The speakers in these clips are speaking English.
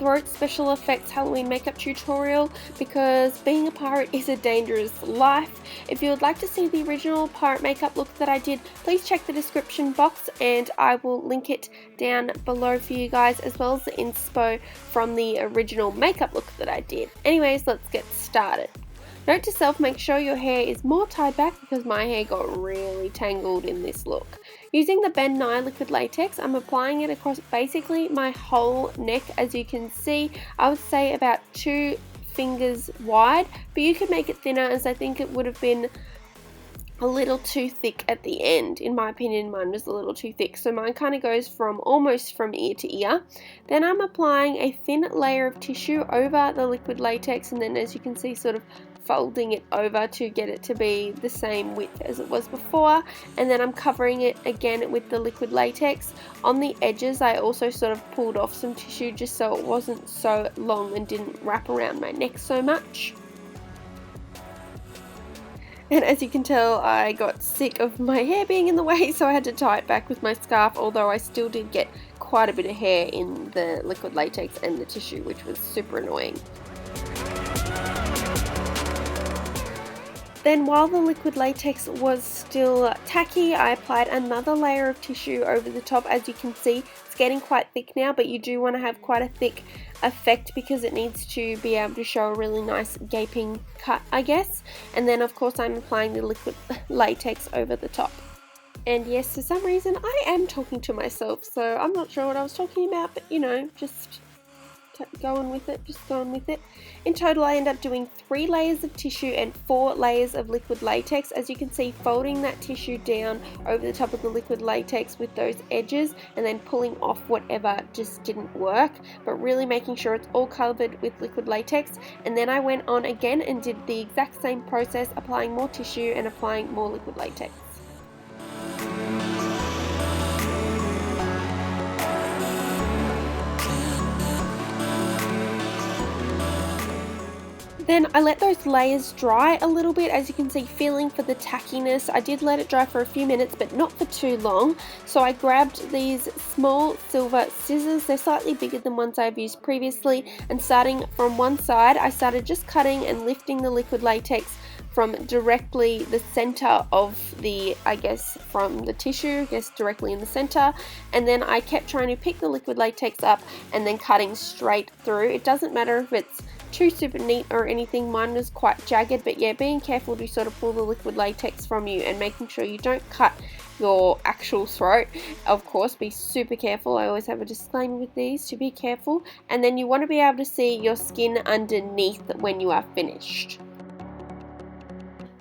throat special effects Halloween makeup tutorial, because being a pirate is a dangerous life. If you would like to see the original pirate makeup look that I did, please check the description box and I will link it down below for you guys, as well as the inspo from the original makeup look that I did. Anyways, let's get started. Note to self, make sure your hair is more tied back because my hair got really tangled in this look. Using the Ben Nye liquid latex, I'm applying it across basically my whole neck. As you can see, I would say about 2 fingers wide, but you could make it thinner, as I think it would have been a little too thick at the end. In my opinion, mine was a little too thick, so mine kind of goes from almost from ear to ear. Then I'm applying a thin layer of tissue over the liquid latex, and then as you can see, sort of folding it over to get it to be the same width as it was before, and then I'm covering it again with the liquid latex. On the edges I also sort of pulled off some tissue just so it wasn't so long and didn't wrap around my neck so much. And as you can tell, I got sick of my hair being in the way, so I had to tie it back with my scarf, although I still did get quite a bit of hair in the liquid latex and the tissue, which was super annoying. Then while the liquid latex was still tacky, I applied another layer of tissue over the top. As you can see, it's getting quite thick now, but you do want to have quite a thick effect because it needs to be able to show a really nice gaping cut, I guess. And then of course I'm applying the liquid latex over the top. And yes, for some reason I am talking to myself, so I'm not sure what I was talking about, but you know, just going with it. In total, I end up doing 3 layers of tissue and 4 layers of liquid latex. As you can see, folding that tissue down over the top of the liquid latex with those edges, and then pulling off whatever just didn't work, but really making sure it's all covered with liquid latex. And then I went on again and did the exact same process, applying more tissue and applying more liquid latex. Then I let those layers dry a little bit, as you can see, feeling for the tackiness. I did let it dry for a few minutes, but not for too long. So I grabbed these small silver scissors. They're slightly bigger than ones I've used previously, and starting from one side, I started just cutting and lifting the liquid latex from directly the center of the, from the tissue, directly in the center. And then I kept trying to pick the liquid latex up and then cutting straight through. It doesn't matter if it's too super neat or anything, mine was quite jagged, but yeah, being careful to sort of pull the liquid latex from you and making sure you don't cut your actual throat. Of course, be super careful. I always have a disclaimer with these to be careful. And then you want to be able to see your skin underneath when you are finished.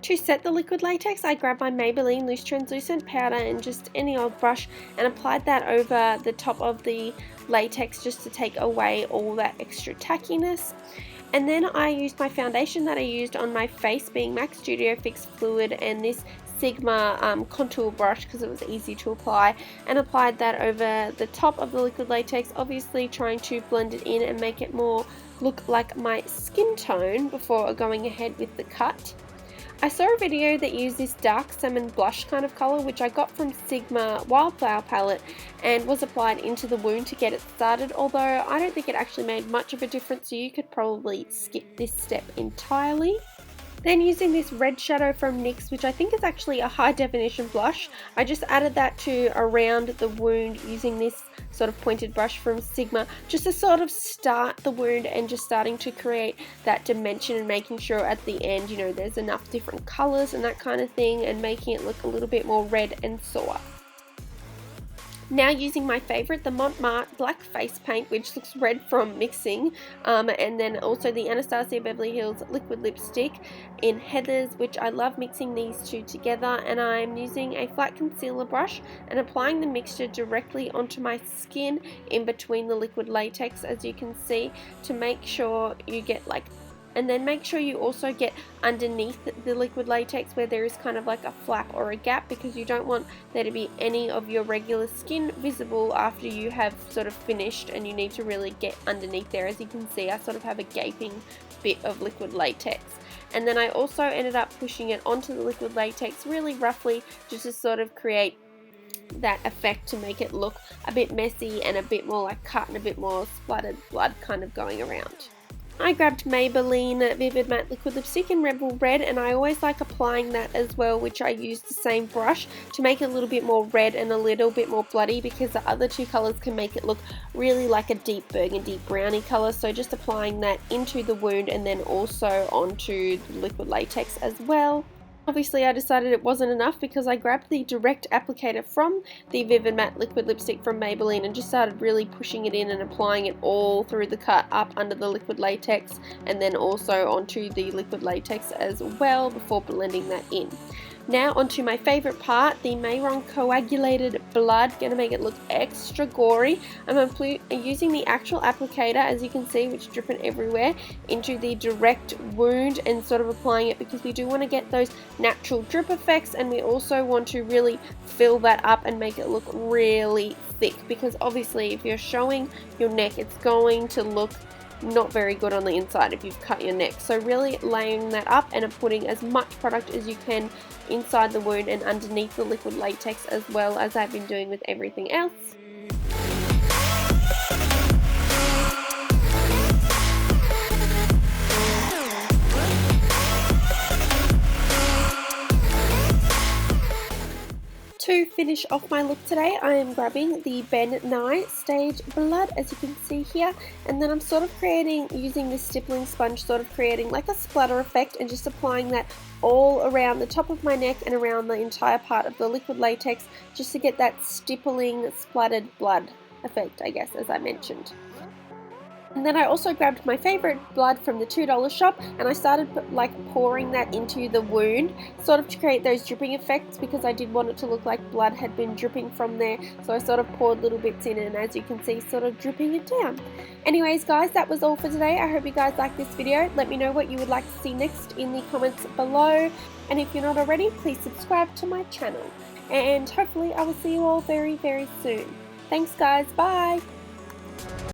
To set the liquid latex, I grabbed my Maybelline Loose Translucent powder and just any old brush and applied that over the top of the latex just to take away all that extra tackiness. And then I used my foundation that I used on my face, being MAC Studio Fix Fluid, and this Sigma contour brush because it was easy to apply, and applied that over the top of the liquid latex, obviously trying to blend it in and make it more look like my skin tone before going ahead with the cut. I saw a video that used this dark salmon blush kind of colour, which I got from Sigma Wildflower palette, and was applied into the wound to get it started, although I don't think it actually made much of a difference, so you could probably skip this step entirely. Then using this red shadow from NYX, which I think is actually a high definition blush, I just added that to around the wound using this sort of pointed brush from Sigma, just to sort of start the wound and just starting to create that dimension and making sure at the end, you know, there's enough different colours and that kind of thing, and making it look a little bit more red and sore. Now using my favourite, the Montmartre Black Face Paint, which looks red from mixing, and then also the Anastasia Beverly Hills Liquid Lipstick in Heathers, which I love mixing these two together. And I'm using a flat concealer brush and applying the mixture directly onto my skin in between the liquid latex, as you can see, to make sure you get and then make sure you also get underneath the liquid latex where there is kind of like a flap or a gap, because you don't want there to be any of your regular skin visible after you have sort of finished, and you need to really get underneath there. As you can see, I sort of have a gaping bit of liquid latex. And then I also ended up pushing it onto the liquid latex really roughly, just to sort of create that effect to make it look a bit messy and a bit more like cut and a bit more splattered blood kind of going around. I grabbed Maybelline Vivid Matte Liquid Lipstick in Rebel Red, and I always like applying that as well, which I use the same brush to make it a little bit more red and a little bit more bloody, because the other two colours can make it look really like a deep burgundy browny colour. So just applying that into the wound and then also onto the liquid latex as well. Obviously I decided it wasn't enough, because I grabbed the direct applicator from the Vivid Matte Liquid Lipstick from Maybelline and just started really pushing it in and applying it all through the cut up under the liquid latex and then also onto the liquid latex as well before blending that in. Now onto my favourite part, the Mehron coagulated blood. Gonna make it look extra gory. I'm using the actual applicator, as you can see, which is dripping everywhere, into the direct wound and sort of applying it, because we do want to get those natural drip effects, and we also want to really fill that up and make it look really thick, because obviously if you're showing your neck, it's going to look not very good on the inside if you've cut your neck. So really laying that up and putting as much product as you can inside the wound and underneath the liquid latex, as well as I've been doing with everything else. To finish off my look today, I am grabbing the Ben Nye Stage Blood, as you can see here, and then I'm sort of using this stippling sponge, sort of creating like a splatter effect and just applying that all around the top of my neck and around the entire part of the liquid latex, just to get that stippling splattered blood effect, I guess, as I mentioned. And then I also grabbed my favourite blood from the $2 shop, and I started like pouring that into the wound, sort of to create those dripping effects, because I did want it to look like blood had been dripping from there. So I sort of poured little bits in, and as you can see, sort of dripping it down. Anyways guys, that was all for today. I hope you guys liked this video. Let me know what you would like to see next in the comments below, and if you're not already, please subscribe to my channel, and hopefully I will see you all very, very soon. Thanks guys, bye!